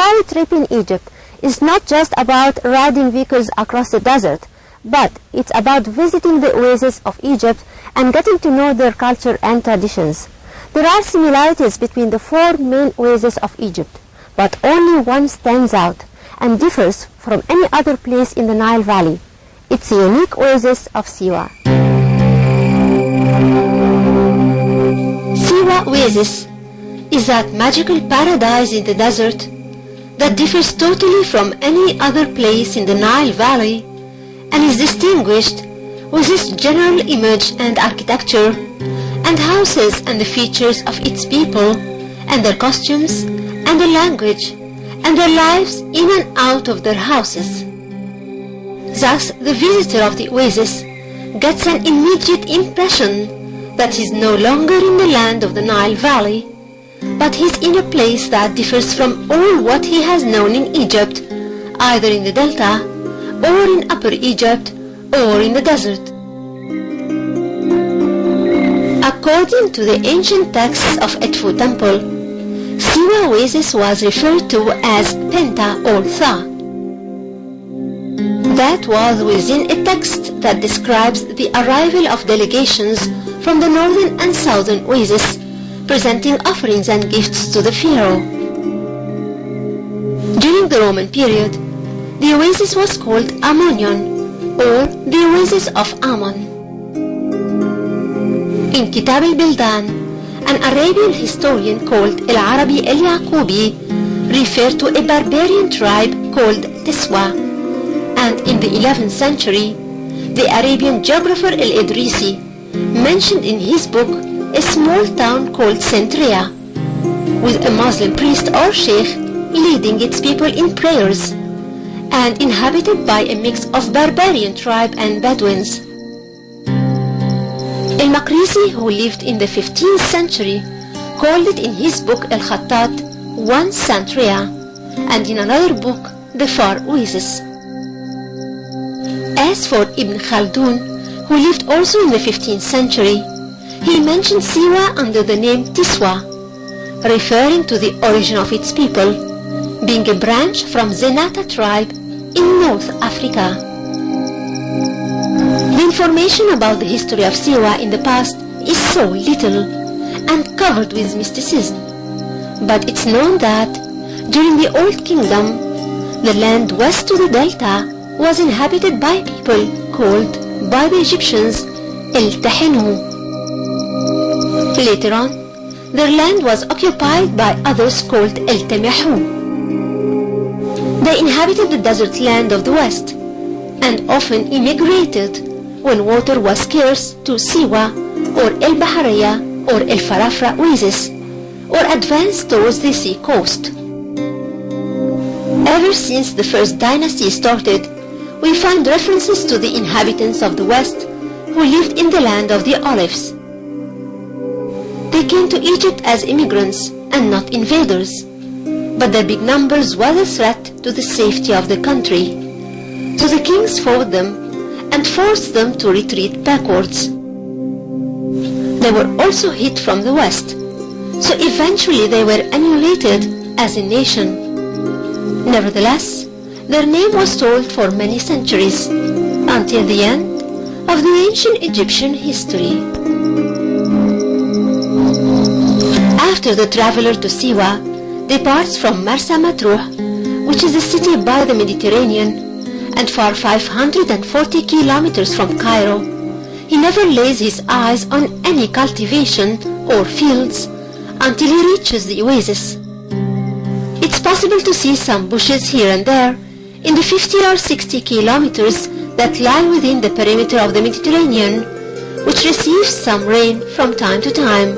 safari trip in Egypt is not just about riding vehicles across the desert, but it's about visiting the oases of Egypt and getting to know their culture and traditions. There are similarities between the 4 main oases of Egypt, but only one stands out and differs from any other place in the Nile Valley. It's the unique oasis of Siwa. Siwa Oasis is that magical paradise in the desert that differs totally from any other place in the Nile Valley and is distinguished with its general image and architecture and houses and the features of its people and their costumes and their language and their lives in and out of their houses. Thus, the visitor of the oasis gets an immediate impression that he's no longer in the land of the Nile Valley, but he's in a place that differs from all what he has known in Egypt, either in the Delta, or in Upper Egypt, or in the desert. According to the ancient texts of Edfu Temple, Siwa Oasis was referred to as Penta or Tha. That was within a text that describes the arrival of delegations from the northern and southern oasis, presenting offerings and gifts to the pharaoh. During the Roman period, the oasis was called Ammonion, or the Oasis of Ammon. In Kitab al-Bildan, an Arabian historian called Al-Arabi al-Yaqubi referred to a barbarian tribe called Tiswa, and in the 11th century, the Arabian geographer Al-Idrisi mentioned in his book a small town called Centria, with a Muslim priest or sheikh leading its people in prayers, and inhabited by a mix of barbarian tribe and Bedouins. Al-Maqrizi, who lived in the 15th century, called it in his book Al-Khattat one Centria, and in another book the Far Oasis. As for Ibn Khaldun, who lived also in the 15th century, he mentioned Siwa under the name Tiswa, referring to the origin of its people, being a branch from Zenata tribe in North Africa. The information about the history of Siwa in the past is so little and covered with mysticism, but it's known that during the Old Kingdom, the land west to the Delta was inhabited by people called by the Egyptians El-Tahinu. Later on, their land was occupied by others called El-Tamihu. They inhabited the desert land of the west and often immigrated when water was scarce to Siwa or El-Bahariya or El-Farafra oasis, or advanced towards the sea coast. Ever since the first dynasty started, we find references to the inhabitants of the west who lived in the land of the olives. They came to Egypt as immigrants and not invaders, but their big numbers was a threat to the safety of the country, so the kings fought them and forced them to retreat backwards. They were also hit from the west, so eventually they were annihilated as a nation. Nevertheless, their name was told for many centuries, until the end of the ancient Egyptian history. After the traveler to Siwa departs from Marsa Matruh, which is a city by the Mediterranean and far 540 kilometers from Cairo, he never lays his eyes on any cultivation or fields until he reaches the oasis. It's possible to see some bushes here and there in the 50 or 60 kilometers that lie within the perimeter of the Mediterranean, which receives some rain from time to time.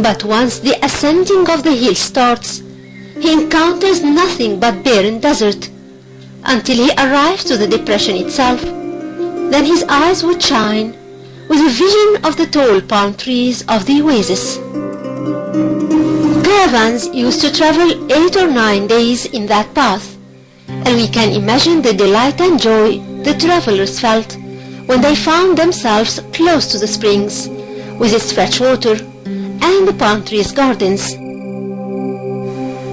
But once the ascending of the hill starts, he encounters nothing but barren desert, until he arrives to the depression itself. Then his eyes would shine with a vision of the tall palm trees of the oasis. Caravans used to travel 8 or 9 days in that path, and we can imagine the delight and joy the travelers felt when they found themselves close to the springs, with its fresh water and the palm trees' gardens.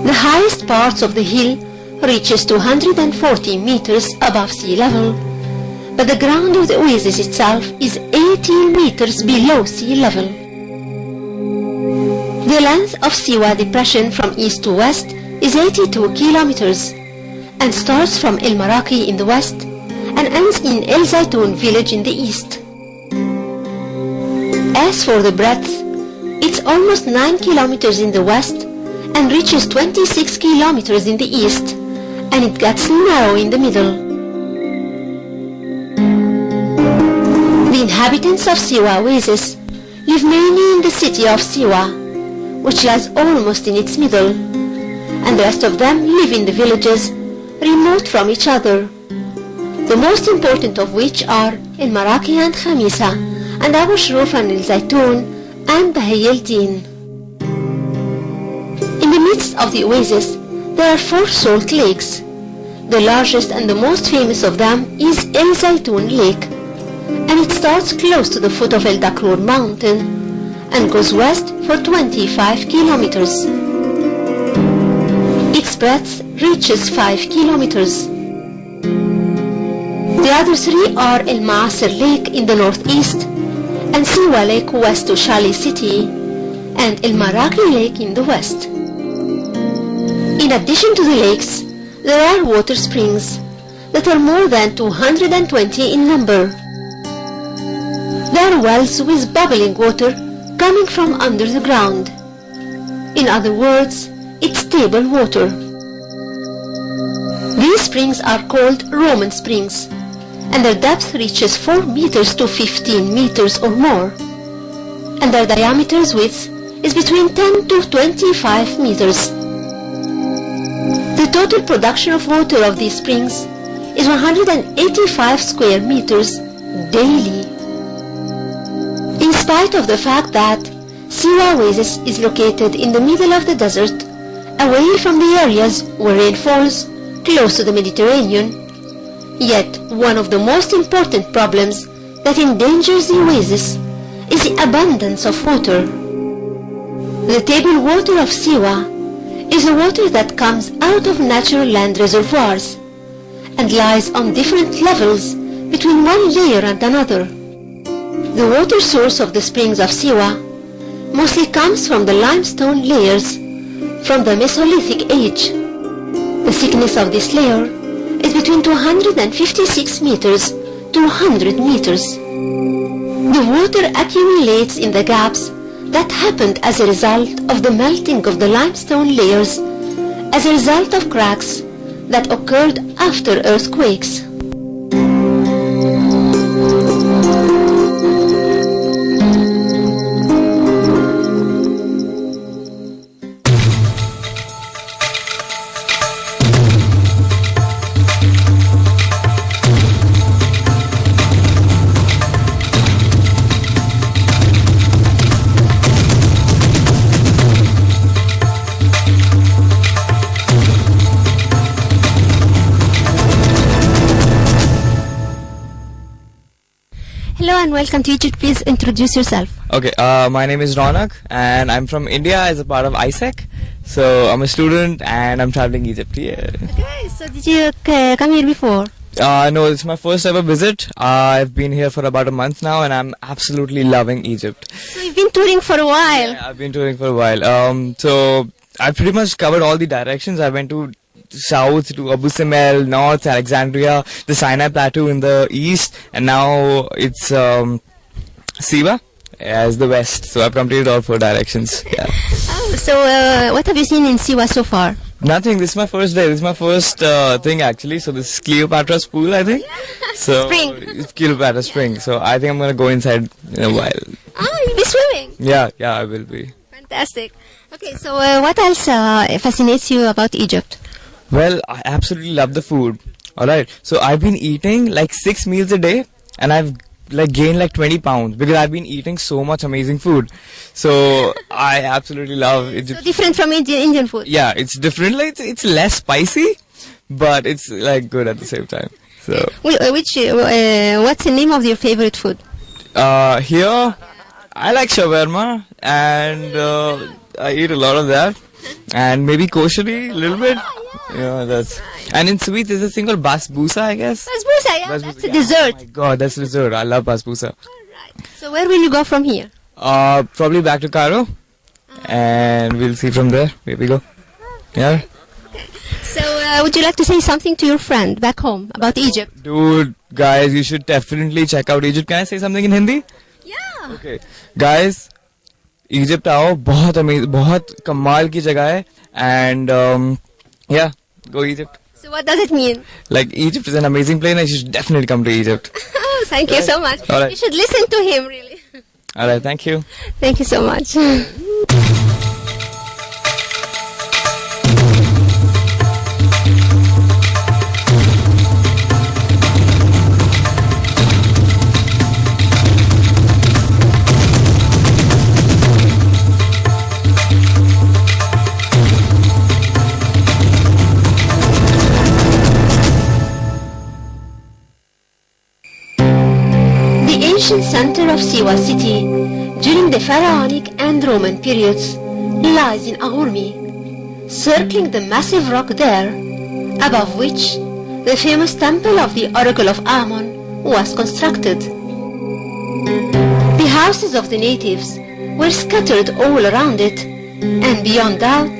The highest parts of the hill reaches 240 meters above sea level, but the ground of the oasis itself is 18 meters below sea level. The length of Siwa depression from east to west is 82 kilometers and starts from El Maraki in the west and ends in El Zaytun village in the east. As for the breadth, it's almost 9 kilometers in the west and reaches 26 kilometers in the east, and it gets narrow in the middle. The inhabitants of Siwa oasis live mainly in the city of Siwa, which lies almost in its middle, and the rest of them live in the villages remote from each other, the most important of which are El Maraki and Khamisa, and Abu Shruf and El Zaytun and Bahiy el-Din. In the midst of the oasis there are 4 salt lakes. The largest and the most famous of them is El Zaytun Lake, and it starts close to the foot of El Dakrur mountain and goes west for 25 kilometers. Its breadth reaches 5 kilometers. The other 3 are El Maasir Lake in the northeast, and Siwa Lake west to Shali city, and El Maraki Lake in the west. In addition to the lakes, there are water springs that are more than 220 in number. There are wells with bubbling water coming from under the ground. In other words, it's stable water. These springs are called Roman springs, and their depth reaches 4 meters to 15 meters or more, and their diameter's width is between 10 to 25 meters. The total production of water of these springs is 185 square meters daily. In spite of the fact that Siwa oasis is located in the middle of the desert, away from the areas where rain falls, close to the Mediterranean, yet one of the most important problems that endangers the oasis is the abundance of water. The table water of Siwa is the water that comes out of natural land reservoirs and lies on different levels between one layer and another. The water source of the springs of Siwa mostly comes from the limestone layers from the Mesolithic age. The thickness of this layer is between 256 meters to 100 meters. The water accumulates in the gaps that happened as a result of the melting of the limestone layers as a result of cracks that occurred after earthquakes. Hello and welcome to Egypt. Please introduce yourself. Okay, my name is Ronak and I'm from India as a part of ISEC. So I'm a student and I'm traveling Egypt. Yeah. Okay, so did you come here before? No, it's my first ever visit. I've been here for about a month now and I'm absolutely loving Egypt. So you've been touring for a while? Yeah, I've been touring for a while. So I've pretty much covered all the directions. I went to south to Abu Simbel, north Alexandria, the Sinai Plateau in the east, and now it's Siwa as the west. So I've completed all 4 directions. Yeah. Oh, so what have you seen in Siwa so far? Nothing. This is my first day. This is my first thing actually. So this is Cleopatra's pool, I think. So Spring. It's Cleopatra Spring. So I think I'm gonna go inside in a while. Oh, you'll be swimming? Yeah, I will be. Fantastic. Okay, so what else fascinates you about Egypt? Well, I absolutely love the food. Alright, so I've been eating like 6 meals a day and I've like gained like 20 pounds because I've been eating so much amazing food. So I absolutely love Egypt. So different from Indian food? Yeah, it's different. Like it's less spicy, but it's like good at the same time. So what's the name of your favorite food? Here, I like shawarma and I eat a lot of that. and maybe koshari a little bit. Yeah, that's. And in sweets, there's a thing called basbousa, I guess. Basbousa, yeah, that's a dessert. Oh my God, that's dessert. I love basbousa. So where will you go from here? Probably back to Cairo, and we'll see from there. Here we go. Yeah. So would you like to say something to your friend back home about Egypt? Dude, guys, you should definitely check out Egypt. Can I say something in Hindi? Yeah. Okay. Guys, Egypt आओ, बहुत amazing, बहुत कमाल की जगह है, and yeah, go Egypt. So what does it mean? Like, Egypt is an amazing place, and you should definitely come to Egypt. Thank you so much. All right. You should listen to him, really. Alright, thank you. Thank you so much. The ancient center of Siwa city during the pharaonic and Roman periods lies in Aghurmi, circling the massive rock there, above which the famous temple of the Oracle of Ammon was constructed. The houses of the natives were scattered all around it, and beyond doubt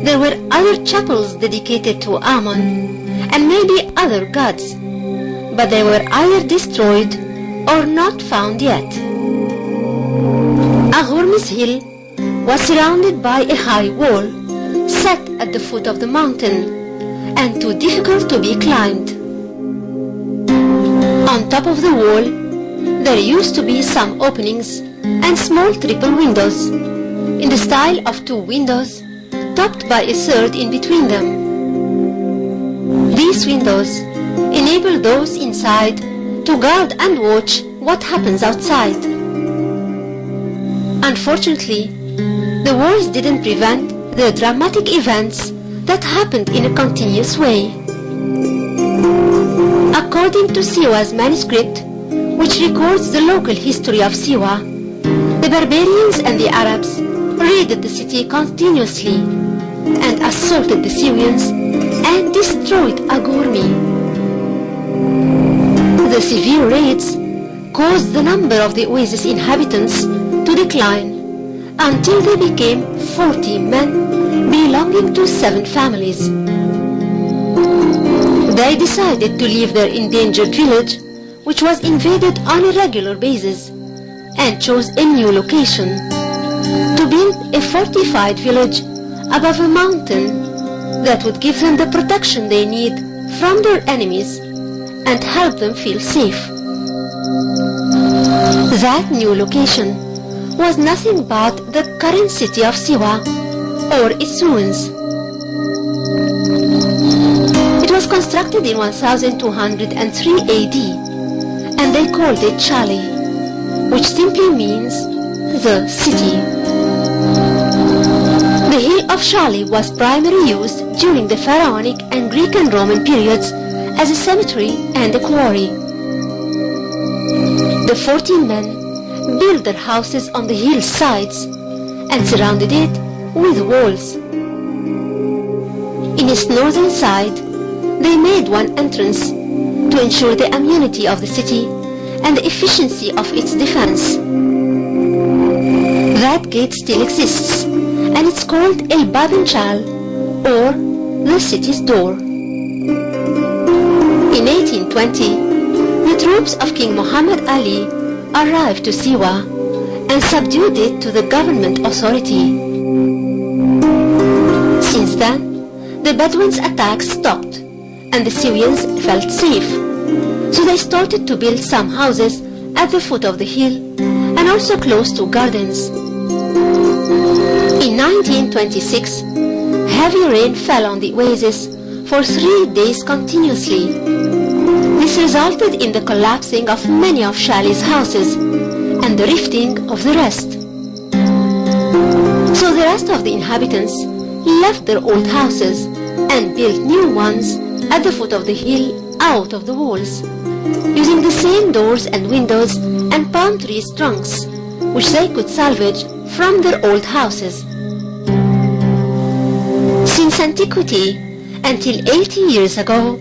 there were other chapels dedicated to Ammon and maybe other gods, but they were either destroyed or not found yet. Aghurmi's hill was surrounded by a high wall set at the foot of the mountain and too difficult to be climbed. On top of the wall there used to be some openings and small triple windows in the style of two windows topped by a third in between them. These windows enable those inside to guard and watch what happens outside. Unfortunately, the walls didn't prevent the dramatic events that happened in a continuous way. According to Siwa's manuscript, which records the local history of Siwa, the barbarians and the Arabs raided the city continuously and assaulted the Syrians and destroyed Aghurmi. The severe raids caused the number of the oasis inhabitants to decline until they became 40 men belonging to 7 families. They decided to leave their endangered village, which was invaded on a regular basis, and chose a new location to build a fortified village above a mountain that would give them the protection they need from their enemies and help them feel safe. That new location was nothing but the current city of Siwa or its ruins. It was constructed in 1203 AD and they called it Shali, which simply means the city. The hill of Shali was primarily used during the pharaonic and Greek and Roman periods as a cemetery and a quarry. The 14 men built their houses on the hill sides and surrounded it with walls. In its northern side, they made one entrance to ensure the immunity of the city and the efficiency of its defense. That gate still exists, and it's called El Bab Inchal, or the city's door. In 1820, the troops of King Muhammad Ali arrived to Siwa and subdued it to the government authority. Since then, the Bedouins' attacks stopped and the Syrians felt safe, so they started to build some houses at the foot of the hill and also close to gardens. In 1926, heavy rain fell on the oasis for 3 days continuously. This resulted in the collapsing of many of Shali's houses and the rifting of the rest. So the rest of the inhabitants left their old houses and built new ones at the foot of the hill out of the walls, using the same doors and windows and palm trees trunks which they could salvage from their old houses. Since antiquity, until 80 years ago,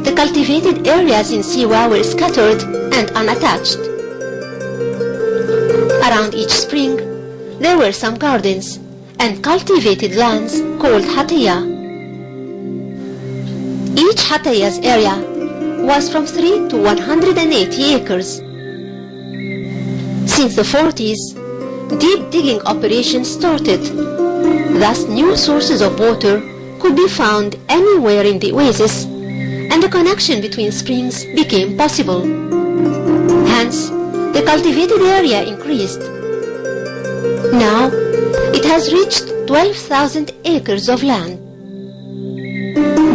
the cultivated areas in Siwa were scattered and unattached. Around each spring, there were some gardens and cultivated lands called hataya. Each hataya's area was from 3 to 180 acres. Since the 40s, deep digging operations started. Thus, new sources of water could be found anywhere in the oasis, and the connection between springs became possible. Hence, the cultivated area increased. Now, it has reached 12,000 acres of land.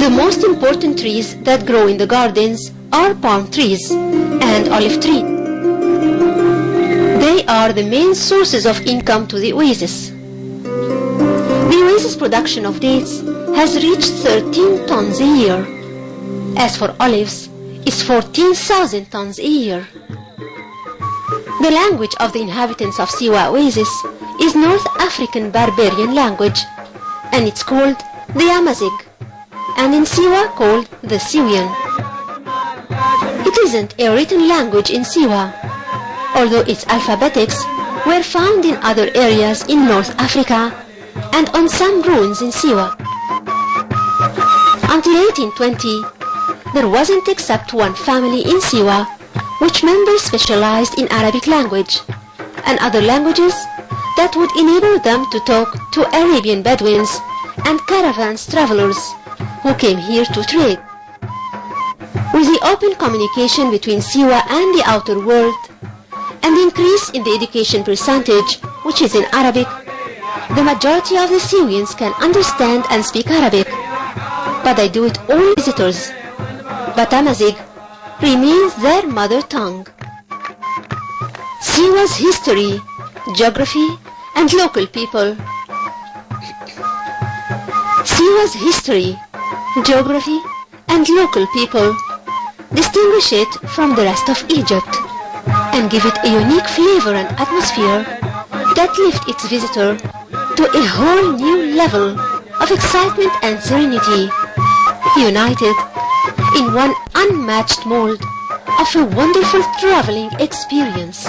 The most important trees that grow in the gardens are palm trees and olive tree. They are the main sources of income to the oasis. The oasis production of dates has reached 13 tons a year. As for olives, it's 14,000 tons a year. The language of the inhabitants of Siwa Oasis is North African barbarian language, and it's called the Amazigh, and in Siwa called the Siwian. It isn't a written language in Siwa, although its alphabetics were found in other areas in North Africa and on some ruins in Siwa. Until 1820, there wasn't except one family in Siwa which members specialized in Arabic language and other languages that would enable them to talk to Arabian Bedouins and caravans travelers who came here to trade. With the open communication between Siwa and the outer world, and the increase in the education percentage, which is in Arabic, the majority of the Siwians can understand and speak Arabic, but they do it all visitors. But Amazigh remains their mother tongue. Siwa's history, geography, and local people. Siwa's history, geography, and local people distinguish it from the rest of Egypt and give it a unique flavor and atmosphere that lift its visitor to a whole new level of excitement and serenity, united in one unmatched mold of a wonderful traveling experience.